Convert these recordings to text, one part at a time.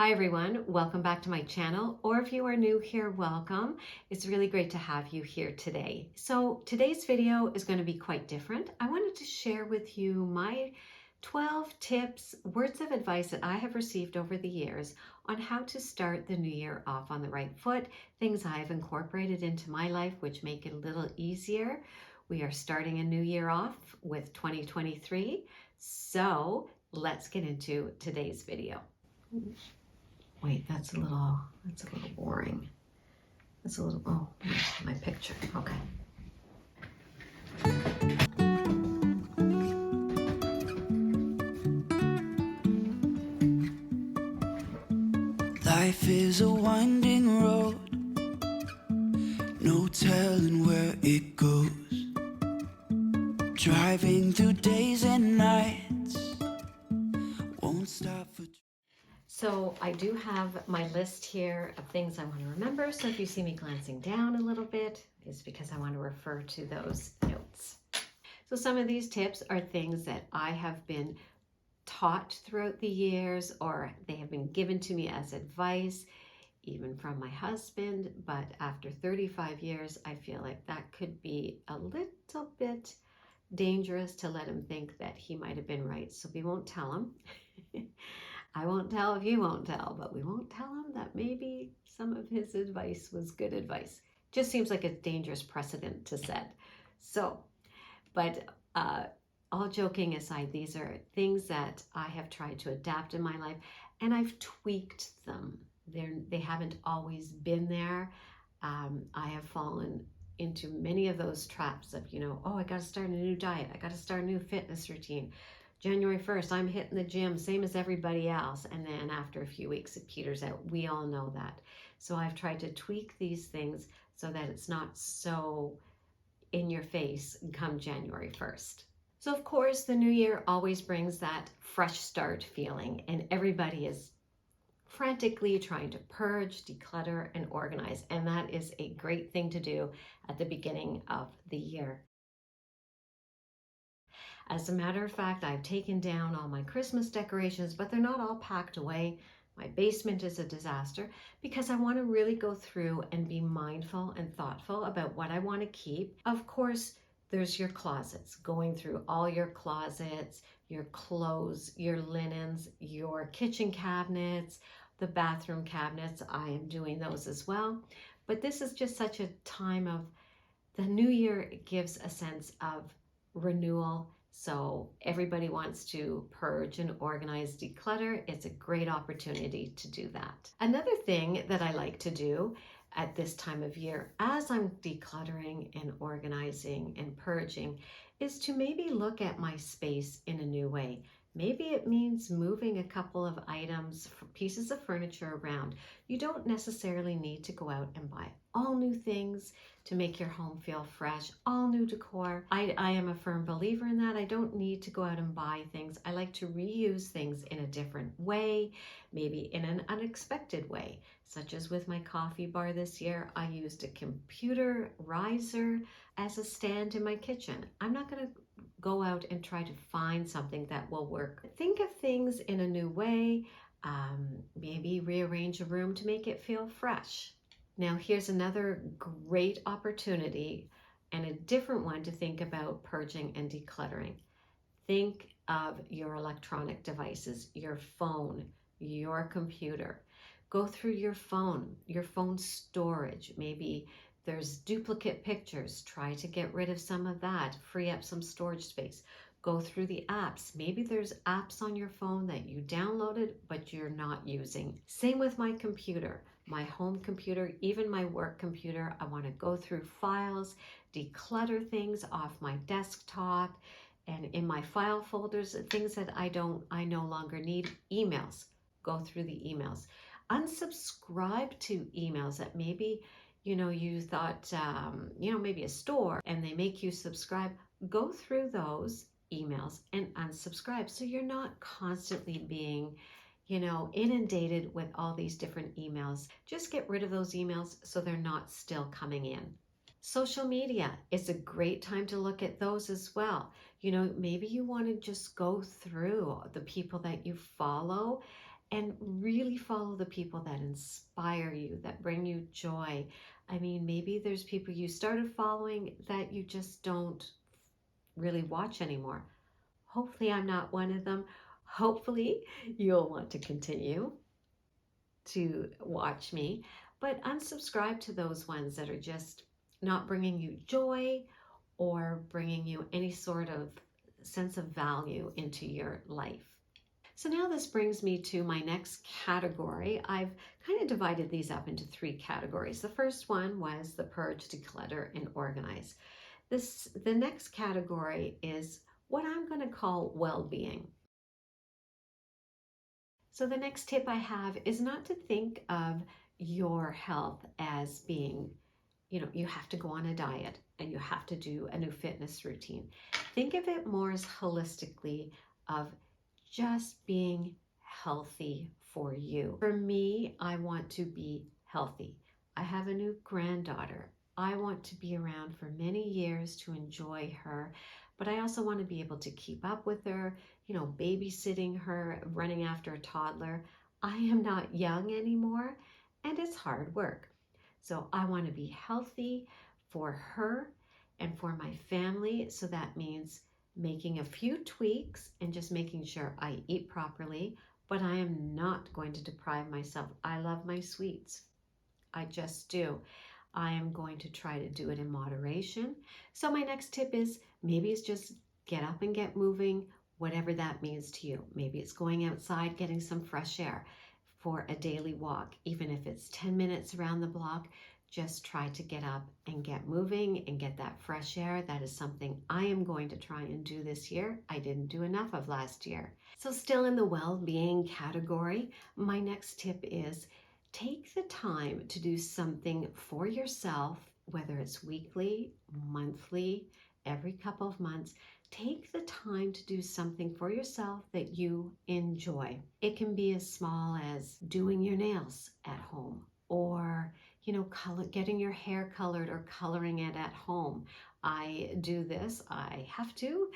Hi everyone, welcome back to my channel, or if you are new here, welcome. It's really great to have you here today. So today's video is going to be quite different. I wanted to share with you my 12 tips, words of advice that I have received over the years on how to start the new year off on the right foot, things I've incorporated into my life which make it a little easier. We are starting a new year off with 2023, so let's get into today's video. Wait, that's a little boring. That's a little, oh, my picture, okay. Life is a winding road, no telling where it goes. Driving through days and nights, won't stop for... So I do have my list here of things I want to remember. So if you see me glancing down a little bit, it's because I want to refer to those notes. So some of these tips are things that I have been taught throughout the years, or they have been given to me as advice, even from my husband. But after 35 years, I feel like that could be a little bit dangerous to let him think that he might have been right. So we won't tell him. I won't tell if you won't tell, but we won't tell him that maybe some of his advice was good advice. Just seems like a dangerous precedent to set. So, but all joking aside, these are things that I have tried to adapt in my life, and I've tweaked them. They haven't always been there. I have fallen into many of those traps of, oh, I got to start a new diet. I got to start a new fitness routine. January 1st, I'm hitting the gym, same as everybody else. And then after a few weeks, it peters out. We all know that. So I've tried to tweak these things so that it's not so in your face come January 1st. So of course, the new year always brings that fresh start feeling, and everybody is frantically trying to purge, declutter, and organize. And that is a great thing to do at the beginning of the year. As a matter of fact, I've taken down all my Christmas decorations, but they're not all packed away. My basement is a disaster because I want to really go through and be mindful and thoughtful about what I want to keep. Of course, there's your closets, going through all your closets, your clothes, your linens, your kitchen cabinets, the bathroom cabinets. I am doing those as well. But this is just such a time of the new year. Gives a sense of renewal. So everybody wants to purge and organize, declutter. It's a great opportunity to do that. Another thing that I like to do at this time of year, as I'm decluttering and organizing and purging, is to maybe look at my space in a new way. Maybe it means moving a couple of items, pieces of furniture around. You don't necessarily need to go out and buy all new things to make your home feel fresh, all new decor. I am a firm believer in that. I don't need to go out and buy things. I like to reuse things in a different way, maybe in an unexpected way, such as with my coffee bar this year. I used a computer riser as a stand in my kitchen. I'm not going to go out and try to find something that will work. Think of things in a new way, maybe rearrange a room to make it feel fresh. Now here's another great opportunity and a different one to think about purging and decluttering. Think of your electronic devices, your phone, your computer. Go through your phone storage. Maybe there's duplicate pictures. Try to get rid of some of that, free up some storage space. Go through the apps. Maybe there's apps on your phone that you downloaded but you're not using. Same with my computer, my home computer, even my work computer. I want to go through files, declutter things off my desktop and in my file folders, things that I no longer need. Emails. Go through the emails. Unsubscribe to emails that maybe you thought, maybe a store and they make you subscribe. Go through those emails and unsubscribe so you're not constantly being, inundated with all these different emails. Just get rid of those emails so they're not still coming in. Social media is a great time to look at those as well. Maybe you want to just go through the people that you follow and really follow the people that inspire you, that bring you joy. I mean, maybe there's people you started following that you just don't really watch anymore. Hopefully, I'm not one of them. Hopefully, you'll want to continue to watch me, but unsubscribe to those ones that are just not bringing you joy or bringing you any sort of sense of value into your life. So now this brings me to my next category. I've kind of divided these up into 3 categories. The first one was the purge, declutter, and organize. The next category is what I'm going to call well-being. So the next tip I have is not to think of your health as being, you have to go on a diet and you have to do a new fitness routine. Think of it more as holistically of just being healthy for you. For me, I want to be healthy. I have a new granddaughter. I want to be around for many years to enjoy her, but I also want to be able to keep up with her, babysitting her, running after a toddler. I am not young anymore, and it's hard work. So I want to be healthy for her and for my family. So that means making a few tweaks and just making sure I eat properly, but I am not going to deprive myself. I love my sweets. I just do. I am going to try to do it in moderation. So my next tip is maybe it's just get up and get moving, whatever that means to you. Maybe it's going outside, getting some fresh air for a daily walk. Even if it's 10 minutes around the block, just try to get up and get moving and get that fresh air. That is something I am going to try and do this year. I didn't do enough of last year. So still in the well-being category, my next tip is take the time to do something for yourself, whether it's weekly, monthly, every couple of months. Take the time to do something for yourself that you enjoy. It can be as small as doing your nails at home, or getting your hair colored or coloring it at home. I do this. I have to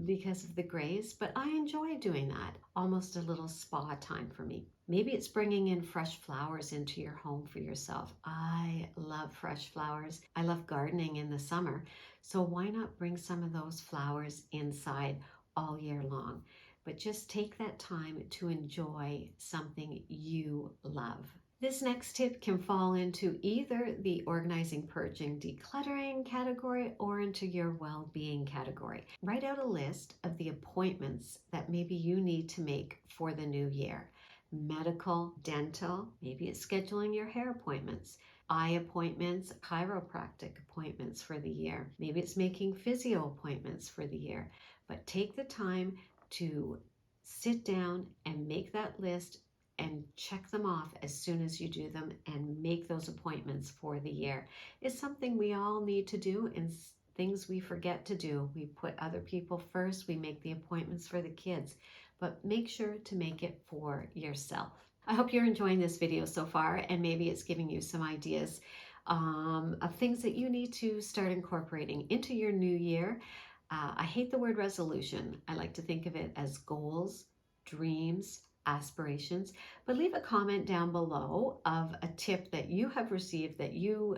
because of the grays, but I enjoy doing that. Almost a little spa time for me. Maybe it's bringing in fresh flowers into your home for yourself. I love fresh flowers. I love gardening in the summer. So why not bring some of those flowers inside all year long? But just take that time to enjoy something you love. This next tip can fall into either the organizing, purging, decluttering category or into your well-being category. Write out a list of the appointments that maybe you need to make for the new year. Medical, dental, maybe it's scheduling your hair appointments, eye appointments, chiropractic appointments for the year. Maybe it's making physio appointments for the year. But take the time to sit down and make that list and check them off as soon as you do them and make those appointments for the year. It's something we all need to do, and things we forget to do. We put other people first. We make the appointments for the kids, but make sure to make it for yourself. I hope you're enjoying this video so far, and maybe it's giving you some ideas of things that you need to start incorporating into your new year. I hate the word resolution. I like to think of it as goals, dreams, aspirations, but leave a comment down below of a tip that you have received that you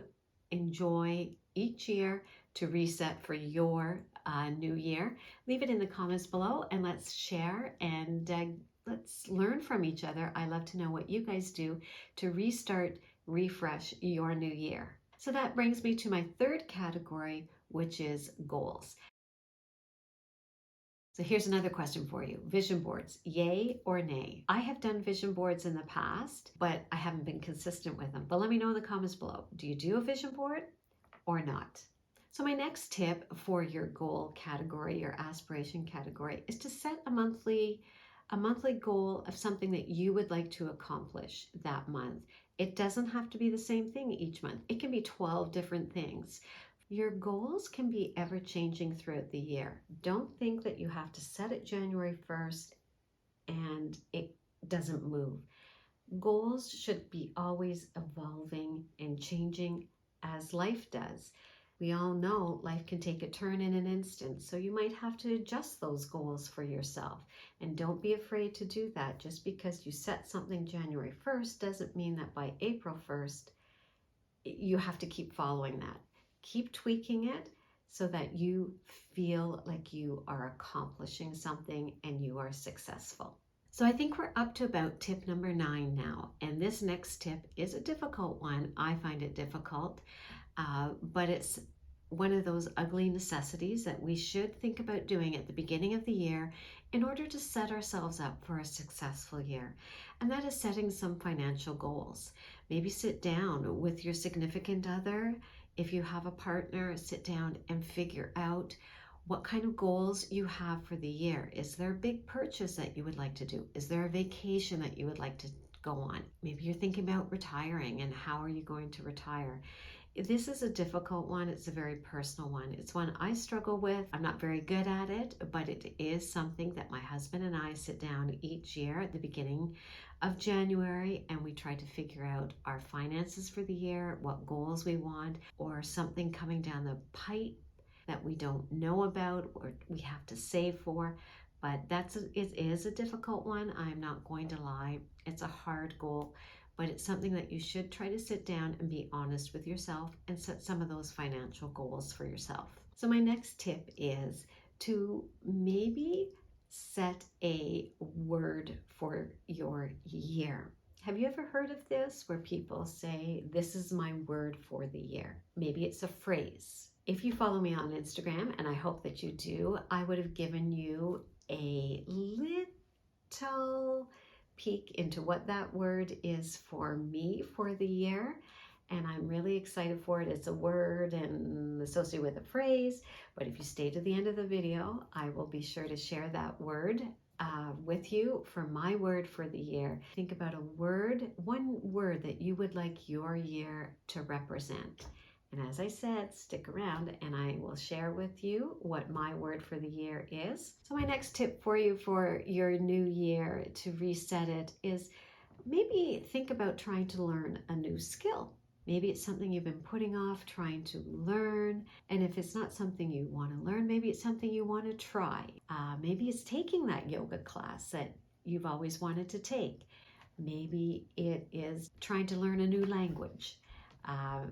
enjoy each year to reset for your new year. Leave it in the comments below and let's share and let's learn from each other. I love to know what you guys do to restart, refresh your new year. So that brings me to my third category, which is goals. So here's another question for you. Vision boards, yay or nay? I have done vision boards in the past, but I haven't been consistent with them. But let me know in the comments below. Do you do a vision board or not? So my next tip for your goal category, your aspiration category, is to set a monthly goal of something that you would like to accomplish that month. It doesn't have to be the same thing each month. It can be 12 different things. Your goals can be ever-changing throughout the year. Don't think that you have to set it January 1st and it doesn't move. Goals should be always evolving and changing as life does. We all know life can take a turn in an instant, so you might have to adjust those goals for yourself. And don't be afraid to do that. Just because you set something January 1st doesn't mean that by April 1st, you have to keep following that. Keep tweaking it so that you feel like you are accomplishing something and you are successful. So I think we're up to about tip number 9 now. And this next tip is a difficult one. I find it difficult, but it's one of those ugly necessities that we should think about doing at the beginning of the year in order to set ourselves up for a successful year. And that is setting some financial goals. Maybe sit down with your significant other. If you have a partner, sit down and figure out what kind of goals you have for the year. Is there a big purchase that you would like to do? Is there a vacation that you would like to go on? Maybe you're thinking about retiring, and how are you going to retire? This is a difficult one. It's a very personal one. It's one I struggle with. I'm not very good at it, but it is something that my husband and I sit down each year at the beginning of January, and we try to figure out our finances for the year, what goals we want, or something coming down the pipe that we don't know about or we have to save for. But it is a difficult one. I'm not going to lie. It's a hard goal, but it's something that you should try to sit down and be honest with yourself and set some of those financial goals for yourself. So my next tip is to maybe set a word for your year. Have you ever heard of this, where people say, this is my word for the year? Maybe it's a phrase. If you follow me on Instagram, and I hope that you do, I would have given you a little peek into what that word is for me for the year. And I'm really excited for it. It's a word and associated with a phrase. But if you stay to the end of the video, I will be sure to share that word with you for my word for the year. Think about one word that you would like your year to represent. And as I said, stick around and I will share with you what my word for the year is. So my next tip for you for your new year to reset it is maybe think about trying to learn a new skill. Maybe it's something you've been putting off trying to learn. And if it's not something you want to learn, maybe it's something you want to try. Maybe it's taking that yoga class that you've always wanted to take. Maybe it is trying to learn a new language.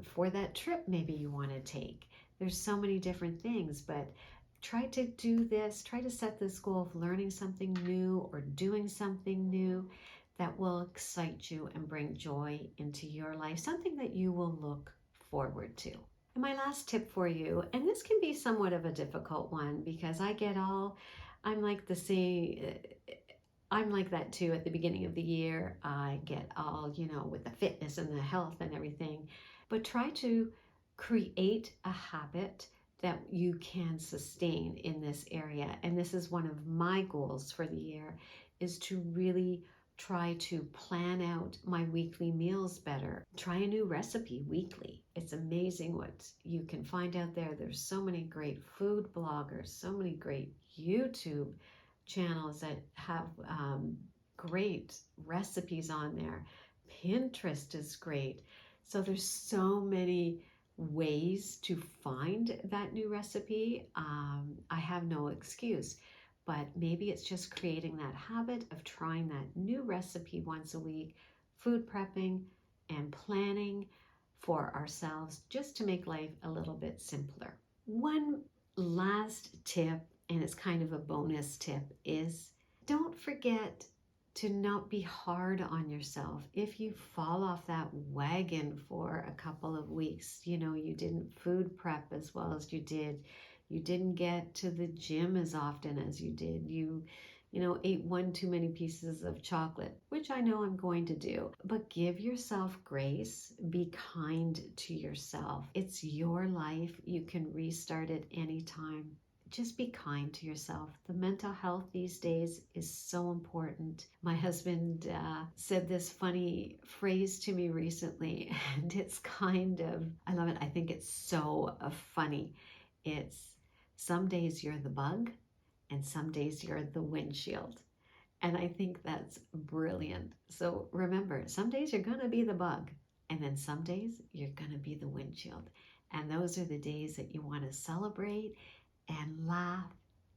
For that trip maybe you want to take. There's so many different things, but try to do this. Try to set this goal of learning something new or doing something new that will excite you and bring joy into your life, something that you will look forward to. And my last tip for you, and this can be somewhat of a difficult one because I'm like that too at the beginning of the year. I get all, with the fitness and the health and everything. But try to create a habit that you can sustain in this area. And this is one of my goals for the year, is to really try to plan out my weekly meals better. Try a new recipe weekly. It's amazing what you can find out there. There's so many great food bloggers, so many great YouTube channels that have great recipes on there. Pinterest is great. So there's so many ways to find that new recipe. I have no excuse, but maybe it's just creating that habit of trying that new recipe once a week, food prepping and planning for ourselves just to make life a little bit simpler. One last tip, and it's kind of a bonus tip, is don't forget to not be hard on yourself. If you fall off that wagon for a couple of weeks, you didn't food prep as well as you did, you didn't get to the gym as often as you did, you ate one too many pieces of chocolate, which I know I'm going to do, but give yourself grace. Be kind to yourself. It's your life. You can restart it anytime. Just be kind to yourself. The mental health these days is so important. My husband said this funny phrase to me recently, and it's I love it. I think it's so funny. It's, some days you're the bug, and some days you're the windshield. And I think that's brilliant. So remember, some days you're going to be the bug, and then some days you're going to be the windshield. And those are the days that you want to celebrate and laugh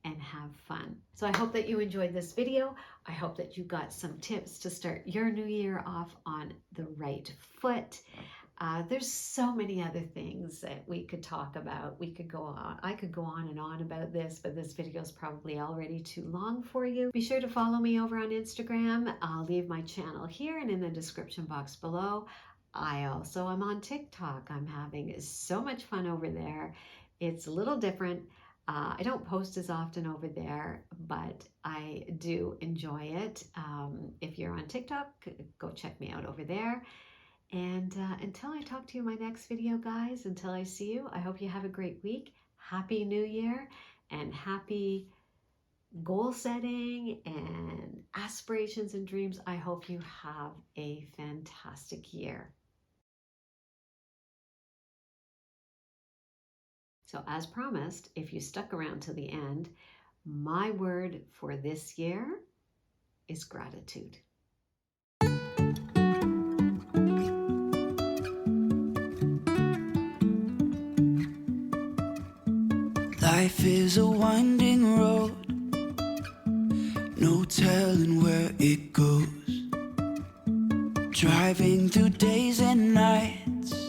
and have fun. So I hope that you enjoyed this video. I hope that you got some tips to start your new year off on the right foot. There's so many other things that we could talk about. We could go on. I could go on and on about this, but this video is probably already too long for you. Be sure to follow me over on Instagram. I'll leave my channel here and in the description box below. I also am on TikTok. I'm having so much fun over there. It's a little different. I don't post as often over there, but I do enjoy it. If you're on TikTok, go check me out over there. And until I talk to you in my next video, guys, until I see you, I hope you have a great week. Happy New Year and happy goal setting and aspirations and dreams. I hope you have a fantastic year. So as promised, if you stuck around to the end, my word for this year is gratitude. Life is a winding road, no telling where it goes. Driving through days and nights,